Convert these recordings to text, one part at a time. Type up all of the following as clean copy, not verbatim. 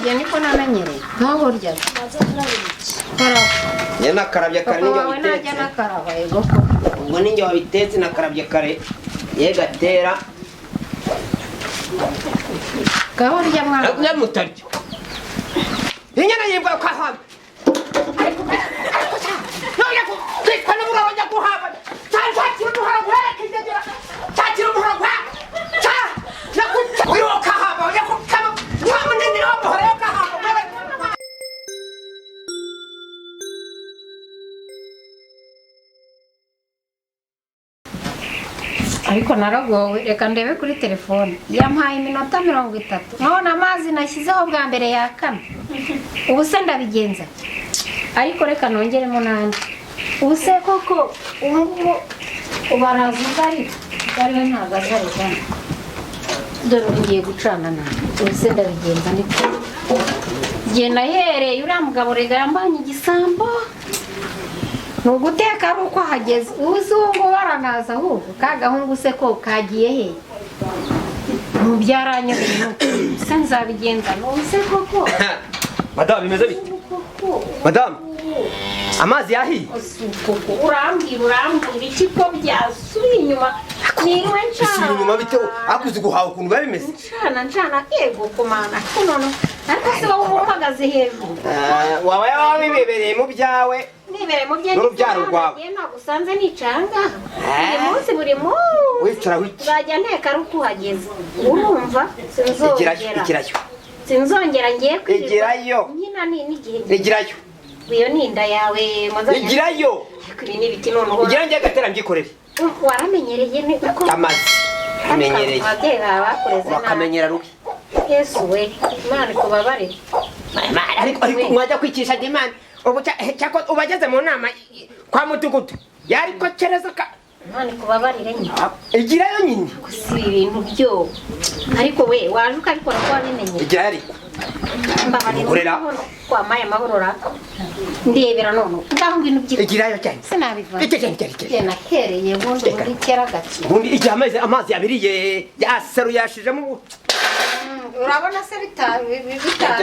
njye niko namenyereye nkaho urya njye nakarabye kare n'injye wabitetse najya nakaraba yego ubwo n'injye wabitetse nakarabye kare ye gatera ngaho urya mwana nyamutaryo inyana yibwa kwa hamba ariko naragowe reka ndebe kuri telefone yampaye iminota 30 none amazi nashyizeho bwa mbere yakana ubu se ndabigenza ariko reka nongeremo nandi ubu se koko ubu ubaraza ugari we ntabwo azarugana dore ngiye gucana nawe ubu se ndabigenza niko njye nahereye uriya mugabo rega yambanye igisambo nuguteka ari uko hageze uzungu baranaza ahubwo kagahungu se ko kagiye he mubyaranyobeye nuko se nzabigenza nose koko madame bimeze bite madame amazi yahiye urambwira iki ko byasubiye inyuma niwe ncana inyuma bite akuzi guhaha ukuntu biba bimeze ncana ego kumana kunono ariko se wowe uhagaze hejuru waba wabibebereye mu byawe nibere mu bye n'urubyaro rwawe ntabwo usanze nicanga buri munsi wicara wiki uzajya nteka ari uko uhageze urumva sinzongera ngiye igirayo nyina n'igihe igirayo iyo ni inda yawe igirayo ibi ni ibiki noneho igira ngiye gatera mbyikorere waramenyereye amazi amenyereye ababyeyi bawe bakureze nabi bakamenyera rubi yesu we imana ikubabarire ariko mwajya kwicisha imana ubu cyako ubageze mu nama kwa mudugudu yariko kereza ka imana ikubabarire nyine igirayo nyine si ibintu byo ariko we waje ukabikora ko wabimenye igira ariko mbabarira kwa maya mahorora ndebera none ngaho ibintu by'iki igirayo cyane sinabiva iki nahereye bundi muri kera gati bundi igihe amazi yabiriye yaseru yashijemo urabona se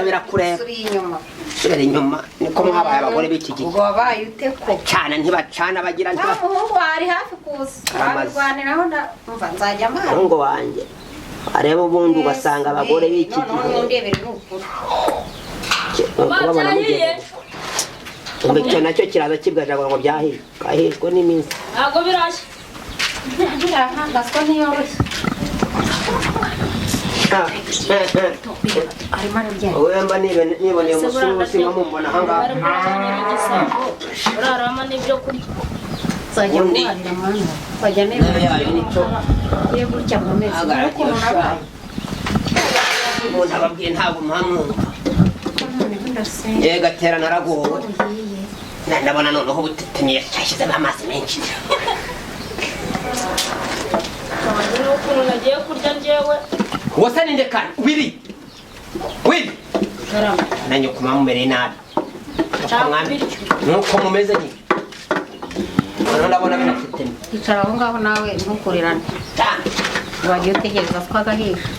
birakureba suri inyuma suri inyuma niko mwabaye abagore b'iki gihe ngo wabaye ute ko cyane ntibacana bagira nta umuhungu wari hafi kuza barwaniraho ndumva nzajya amazi umuhungu wanjye areba ubundi ugasanga abagore b'iki gihe none ndebere n'ukuri kubabona mugihe icyo nacyo kiraza kibwajagwa ngo byahiye kahishwe n'iminsi ntabwo birashya birahangazwa ntiyoroshye arimo arabyaye wowe mba niboneye umususi nkamubona ahangaha urarama n'ibyo kurya nzajya guharira mwana nzajya neza iyo gutya mu mezi n'ukuntu nabaye umuntu ababwiye ntabwo muhamwumva yega tera naragowe ndabona noneho ubutitimiye cyashyizemo amazi menshi ukuntu nagiye kurya njyewe wose ninde kandi wiri nanyo kumamumereye nabi nuko mumeze nyine noneho ndabona binafitemo icara aho ngaho nawe ntukurirane wagiye utegereza ko agahisha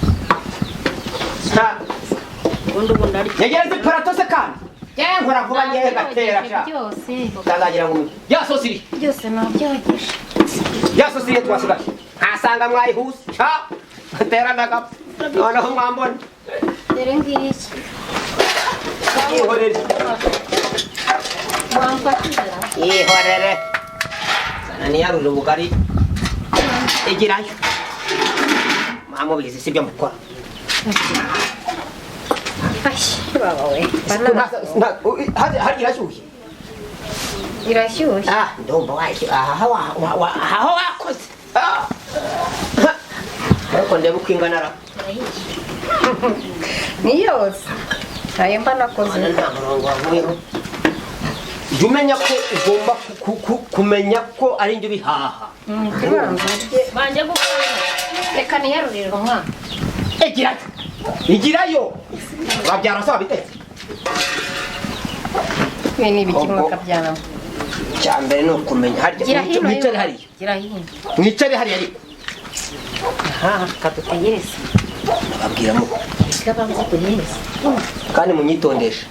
ubundi ndarya yegereze iparato se kandi yewe nkora vuba ngewe gatera sha byose ndazagira ngo ya sosi iri byose nabyogeje ya sosi iri twasigaye ntasanga mwayihuse sha gatera ndagapfa noneho mwambona dore ngiki yihorere wamfatira yihorere sana niyarure ubugari igirayo mwamubizi sibyo mukora baba we hari irashyushye irashyushye ndumva aho wakoze ariko ndeba uko ingana ra ni yose ayo mba nakoze nta murongo wavuyeho jya umenya ko ugomba kumenya ko ari njye ubihaha banjye gukora reka niyarurire umwana igirayo urabyara se wabitetse ibi ni ibiki mwakabyaramo icya mbere ni ukumenya harya mwicare hariya gira hino mwicare hariya ariko aha kadutegereze babwiramo kabanza duhereze kandi munyitondesha.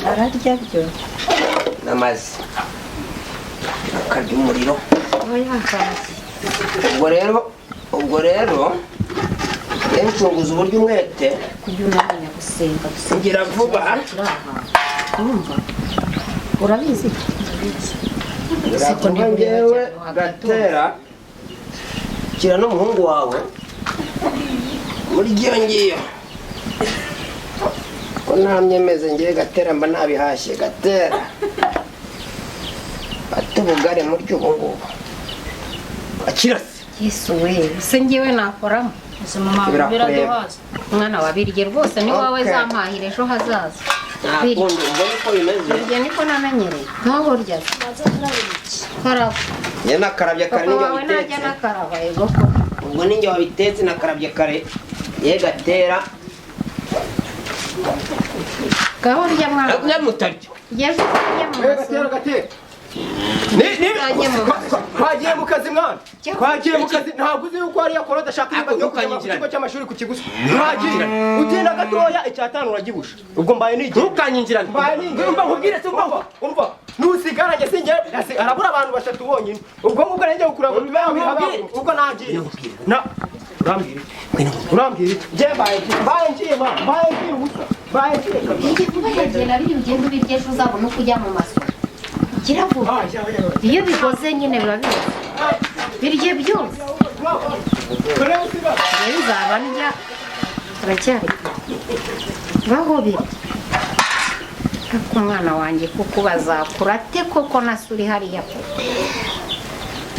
ararya byo Namaze akarya umuriro. aba yahashye. ubwo rero ncunguza uburyo umwete kujya unamenya gusenga ngira vuba. urumva urabizi Uravuga ngewe Gatera kira n'umuhungu wawe muri ngiyo ko ntamyemeze ngewe Gatera mba nabihashye. Gatera atubugare muri ubu ngubu akira se yesu we se ngewe nakoramo mama biraduhaza umwana wabirye rwose ni wawe zampahira ejo hazaza ntakundi ubwo niko bimeze. birya niko namenyereye nkaho urya karaba njye nakarabye kare papa ninjye wawe najya wabitetse. nakaraba yego ko ubwo ninjye wabitetse nakarabye kare ye Gatera ngaho urya mwana ariko nyamutaryo yesu urya mu maso twagiye mu kazi mwana twagiye mu kazi ntabwo uzi yuko hariya kora udashaka Ako yo kujya mu ntukanyinjirane. kigo cy'amashuri ku kiguzi twagiye utinda gatoya icyatanu uragibusha ubwo mbaye n'igihe ntukanyinjirane. mbaye n'igihe umva nkubwire se umva nusigara njye sinjye harabura abantu batatu bonyine ubwo ngubwo nanjye gukura ngo bibe Nkubwire. ubwo nagiye na urambwira iki njye mbaye ngiye ubusa mbaye ngiye ugenda ugenda ubirya ejo uzabona uko ujya mu maso gira vuba iyo bikoze nyine biba biba birye byose rero uzaba ndya turacyari baho biri ariko umwana wanjye kuko bazakura ate koko nasuri hariya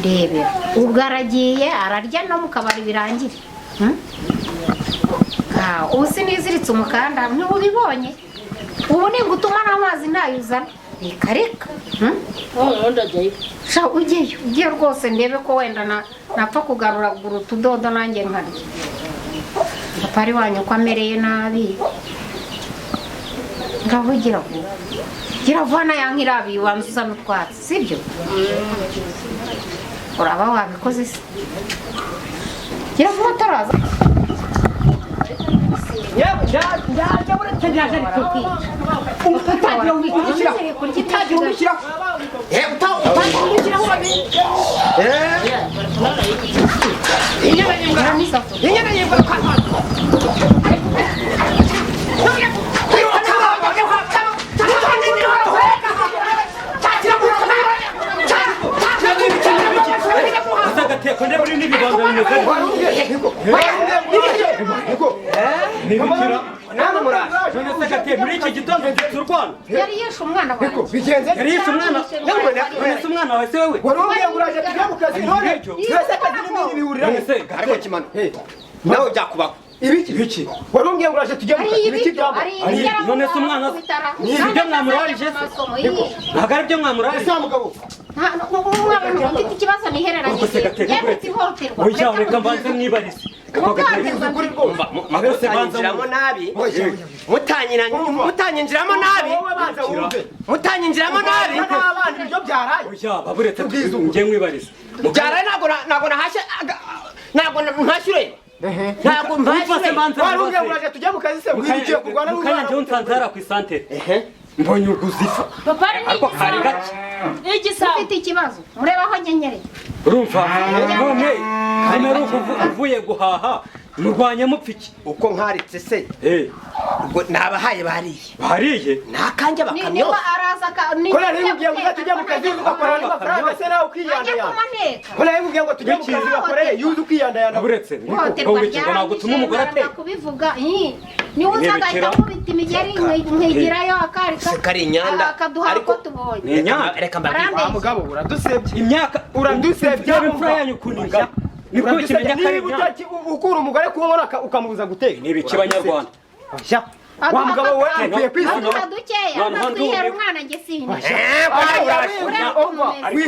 rebera ubwo aragiye ararya no mu kabari birangire ubu siniziritse umukanda ntubibonye ubu ni gutuma n'amazi ntayuzana reka reka ndajyayo sha ugiye rwose ndebe ko wenda napfa kugarura utudodo nanjye nkarya papa ari wanyu ko amereye nabi ngaho gira vuba na ya nkirabi wanza usa n'utwatsi sibyo uraba wabikoze se gira vuba utaraza muri iki gitondo turwana yari yishe umwana wanjye bigenze umwana wawe se wewe wari umbwiye ngo uraje tujya mu kazi none twese akazi n'ibindi bihurira ariko kimano nawe byakubaho ibiki wari umbwiye ngo uraje tujya mu kazi ibiki byambaye none se umwana ni ibyo mwamurarije se ntabwo ari byo mwamurarije ese mugabo umwana ufite ikibazo nihereranye yanditse ihohoterwa oya reka mbanze mwibarize mutanyinjiramo nabi mutanyinjiramo nabi mutanyinjiramo nabi n'abandi ibyo byaraye oya baburetse njye mwibarize byaraye ntabwo nahashye ntabwo mpashyure ntabwo mpashyure wari umbwiye ngo uraje tujya mu kazi se wigiye kurwana mukanya njyewe nsanze hariya ku isantere mbonye uruzifa papa ari ariko kari gake n'igisabo ufite ikibazo mureba aho nyenyereye urumva none kamera uvuye guhaha murwanye mupfiki uko nkaritse se ubwo nabahaye bariye nakanje bakamyo niba araza kora rero ugiye ngo tujya mu kazi ugakorana amafaranga se nawe ukiyandayanda kora rero ugiye ngo tujya mu kazi ugakoreye yuzu ukiyandayanda buretse ngo ntabwo utuma umugore ateka kubivuga niwe uzagahita mubita imigeri nkigirayo kari inyanda akaduha ko tubonye ni inyanda reka mbabwire mugabo uradusebye imyaka uradusebye imfura yanyu kuningana nibwo kimenya ko ari inyanda ukura umugore ku nkono ukamubuza guteka ni ibiki banyarwanda wa mugabo we akwiye kwisuzuma aduha dukeya natwihera umwana njye sinjye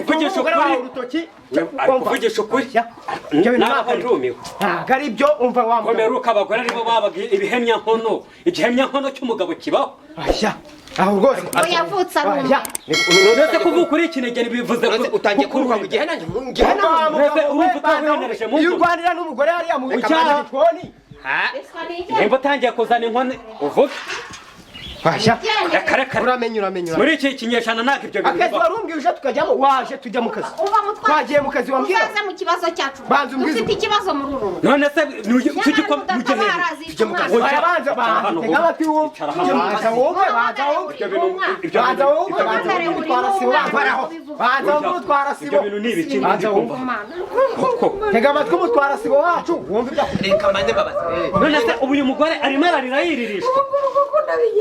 kuvugisha ukuri kuvugisha ukuri ntabwo ndumiwe ntabwo ari byo umva wa mugabo komeruka abagore aribo babaga ibihemya nkono igihemya nkono cy'umugabo kibaho aho rwose yavutse ari umwe uretse kuvuga kuri ikinegeni bivuze utangiye kuruka mu gihe nanjye iyo urwanira n'umugore hariya mu gikoni nimba utangiye kuzana inkono uvuge uramenye muri iki kinyejana ntabwo ibyo bintu akazi warumbwije tukajyamo waje tujya mu kazi twagiye mu kazi wambwira uzaze mu kibazo cyacu banza umbwize ufite ikibazo muri uru none se tujye mu gihe banza tega amatwi wumve banza wumve utwara sibo ibyo bintu ni ibiki tega amatwi umutwara sibo wacu wumve ibyo reka mbanze mbabaza none se ubu uyu mugore arimo ararira yiririshwa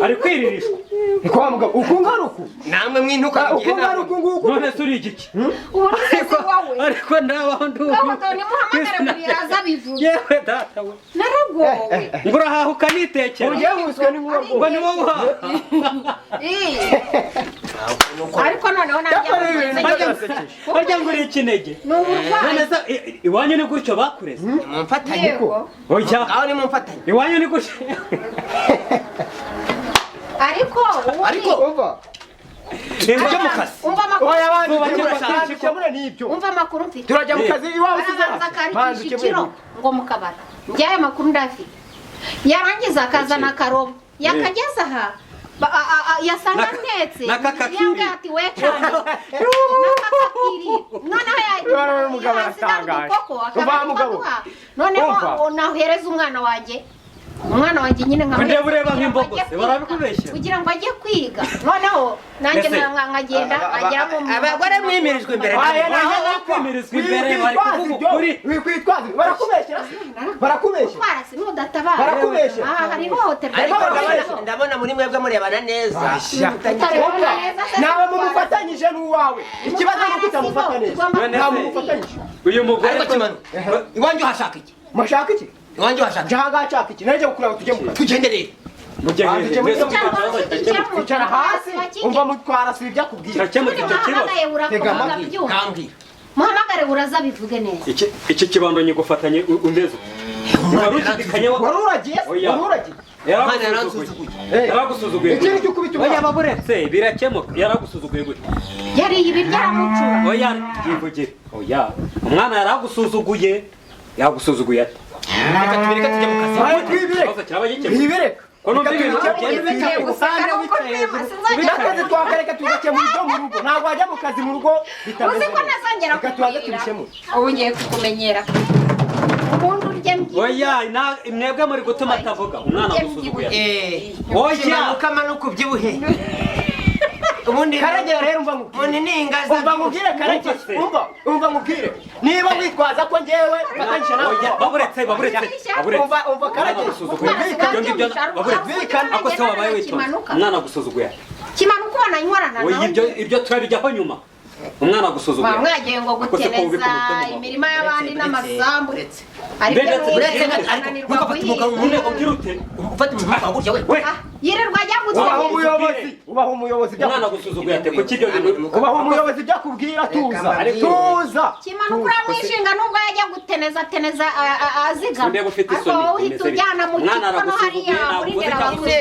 ari kwiririshwa niko wa mugabo ukungaruku namwe mwintuka mu gihe ukungaruku nguku none se uri igiki ubu nise wawe ariko ndabaho ndumiwe nimuhamagare ngo biraza bivuge yewe data we naragowe ngo urahaha ukanitekera ugiye wuswe n'inkuba ngo ni wowe uhaha ariko noneho harya ngo uri ikinege ni uburwayi none se iwanyu ni gutyo bakureze mumfatanye yego aho ni mumfatanye iwanyu ni gutyo ariko umva tujya mu kazi umva amakuru oya bantu cyamure n'ibyo umva amakuru mfite turajya mu kazi iwawe arabanza akarikisha ikiro ngo mu kabari njyaye amakuru ndafite yarangiza akazana akarobo yakageza aha yasanga ntetse yambwira ati we cyane nakakakiri noneho yatangaye noneho nahereza umwana wanjye nyine ndeba ureba nk'imbogo se barabikubeshya kugira ngo ajye kwiga noneho nanjye nkagenda agera mu abagore mwimirijwe imbere kwimirizwa imbere bari kuvuga ukuri wikwitwaza barakubeshya twarasi nudatabara barakubeshya aha hari ihohoterwa ndabona muri mwebwe murebana neza nawe mumufatanyije n'uwawe ikibazo ni uko utamufata neza nta mumufatanyije uyu mugore ariko kimano iwanjye uhashaka iki mashaka iki iwanjye uhashaka jaga chaka iki naje gukura tujye mu tugenderere icara hasi umva mutwara si ibyo akubwira muhamagare uraza bivuge neza iki kibando nyigufatanye umeze waruragiye yaragusuzuguye ikindi cyukubita oya baburetse birakemuka yaragusuzuguye gute yari ibiryo aramucura oya yivugire oya umwana yaragusuzuguye yagusuzuguye ati reka tubireke tujye mu kazi twibireka kono ibintu nakazi twakareka tugakemura ibyo mu rugo ntabwo wajya mu kazi mu rugo uzi ko nazongera kubwira ubu ngiye kukumenyera ubundi urye mbyiza oya mwebwe muri gutuma atavuga umwana gusuzuguye oya mukamanuka ubyibuhe ubundi karagera rero umva mundi ningaza umva ngubwire karagera umva ngubwire niba witwaza ko ngewe fatanyije nawe baburetse umva karagera ako se wabaye witonze umwana gusuzuguye kimanuka ubona nkorana nawe ibyo turabijyaho nyuma umwana gusuzuguye mwagiye ngo gutereza imirima y'abandi n'amasambu yirirwa ajya ubaho umuyobozi umwana gusuzuguye ate kuki ibyo bintu ubaho umuyobozi byakubwira tuza kimanuka uramwishinga nubwo yajya guteneza azigama ndebe ufite isoni uhita ujyana mu gikono hariya muri nderabavuze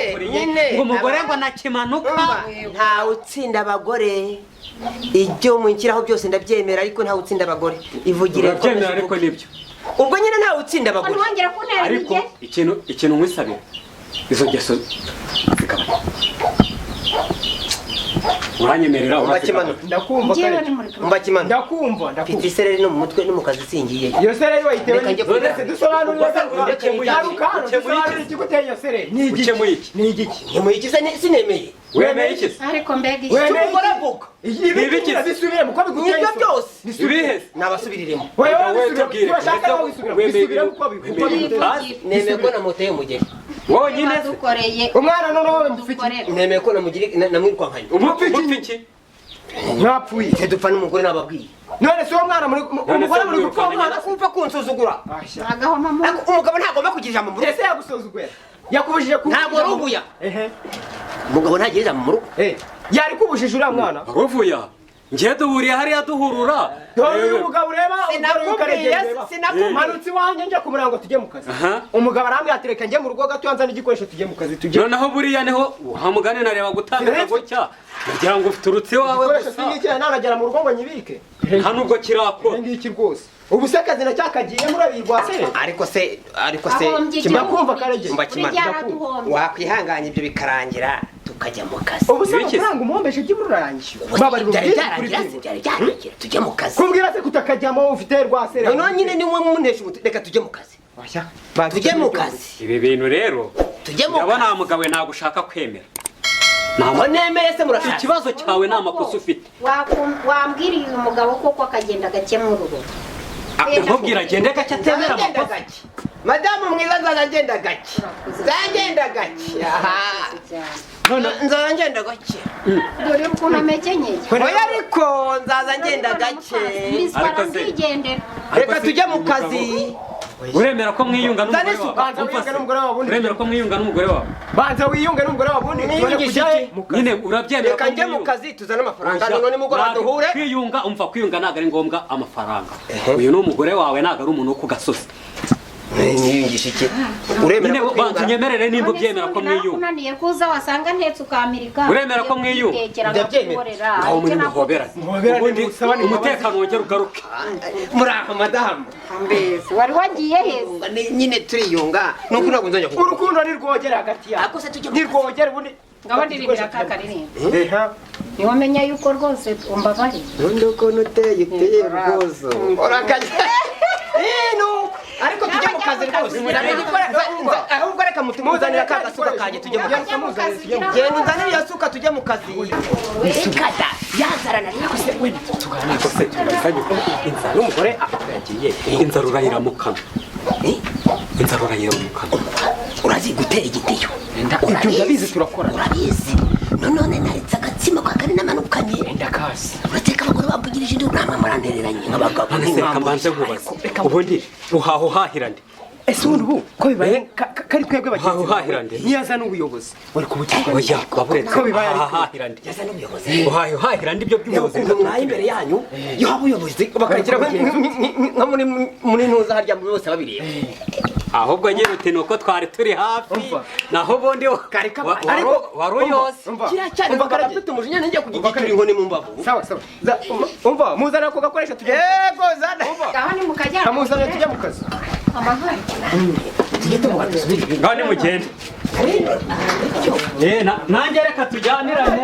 ngo umugore ngo nakimanuka ntawe utsinda abagore ibyo munshyiraho byose ndabyemera ariko ntawe utsinda abagore ivugire ko byemera ariko nibyo ubwo nyine ntawe utsinda abagore wongera kuntera ariko ikintu nkwisabira izo ngeso zikabana uranyemerera ndakumva ndakumva mfite isereri no mu mutwe no mu kazi singiye iyo sereri wayitewe n'igikoresho dusobanurira dusobanurira igikuteye iyo sereri ni igiki ntimuyikize sinemeye wemeye iki ariko mbega cy'umugore avuga ibiki bisubiremo ko biguteye ibyo byose ibiheze nabasubiriremo wewe bisubiremo ko biguteye nemeye ko namuteye umugeri wonyine dukoreye umwana noneho mufite nemeye ko namwirwankanye umupfiki mwapfuye dupfa n'umugore nababwiye none si uwo mwana umugore muri gupfa umwana kumva kunsuzugura agahoma mu umugabo ntagomba kugira ijambo muri ese yagusuzuguye yakubujije ku ntabwo ruvuya ehe umugabo ntagirira mu rugo yari kubujije uriya mwana ruvuya njye duhuriye hariya duhurura dore uyu mugabo ureba sinakubwiye manutse iwanjye njya ku murango tujye mu kazi umugabo arambwira ati reka njye mu rugo gato yanzana igikoresho tujye mu kazi tujye noneho buriya niho hamugane nareba gutambira gutya kugira ngo uturutse iwawe igikoresho gusa sinigera nanagera mu rugo ngo nyibike nta nubwo kirakora ngiki rwose ubu se akazi nacyakagiye murabirwa se ariko se kimakumva karegeye wakwihanganya ibyo bikarangira tukajya mu kazi ubu se amafaranga umuhombeshe by'umurangishyu byari byarangira tujye mu kazi kumbwira se kutakajyamo ufite rwasere noneho nyine niwe munesha umuti reka tujye mu kazi tujye mu kazi ibi bintu rero tujye mu ndabona kazi mugabo ntabwo ushaka kwemera ntabwo nemere se murashaka ikibazo cyawe ni amakosa ufite wambwiriye uyu mugabo koko akagenda agakemura urugo nkubwira agende gake atemera amakosa madamu mwiza nzagenda gake nzagenda gake nzaza ngenda gake dore ukuntu amekenyeye oya ariko nzaza ngenda gake mbiswara nzigendera reka tujye mu kazi uremera ko mwiyunga n'umugore wawe uremera ko mwiyunga n'umugore wawe banza wiyunge n'umugore wawe ubundi nyine urabyemera reka njye mu kazi tuzane amafaranga none nimugoroba duhure kwiyunga umva kwiyunga ntabwo ari ngombwa amafaranga uyu ni umugore wawe ntabwo ari umuntu wo ku gasozi niyungisha iki uremera ko banza unyemerere nimba ubyemera ko mwiyunga unaniye kuza wasanga ntetse ukamirika uremera ko mwiyunga ngaho muri muhoberane ubundi umutekano wongera ugaruke muraho madamu mbese wari wagiye heza nyine turiyunga nuko ntabwo nzajya kuko urukundo nirwogera hagati yawe nirwogera ubundi ngabo ndirimbira ka karirimbo niho menya yuko rwose umbabari nundi ukuntu uteye rwose urakaje ariko tujye mu kazi rwose ahubwo reka mutuzanira ka gasuka kanjye tujye mu kazi genda uzanire iyo suka tujye mu kazi ikada yazarana rero se wenda tuganire ko se inzara n'umugore yagiye inzara urayira mu kanwa inzara urayira mu kanwa urazi gutera igitiyo ibyo ndabizi turakora urabizi none naretse agatsima kwa kari namanukanye ndakasi urateka abagore bambugirije indi nama murantereranye nk'abagabo reka mbanze nkubaze ubundi uhaha uhahira nde ese ubu ko bibaye kari twebwe bagenzi uhahira nde niyaza n'ubuyobozi bari kubukirwa oya baburetse ko bibaye uhahira nde yaza n'ubuyobozi uhahira nde ibyo by'ubuyobozi mwaye imbere yanyu yo haba ubuyobozi bakagira nka muri ntuza harya mu bose babireba ahubwo nyine uti nuko twari turi hafi naho ubundi ariko wari uyose kiriya cyane afite umujinya nijya kugikira inkoni mu mbavu sawa umva muzana ko gakoresha tujye yego zana aho ni mukajyana muzana tujye mu kazi amahari ngaho nimugende nanjye reka tujyanirane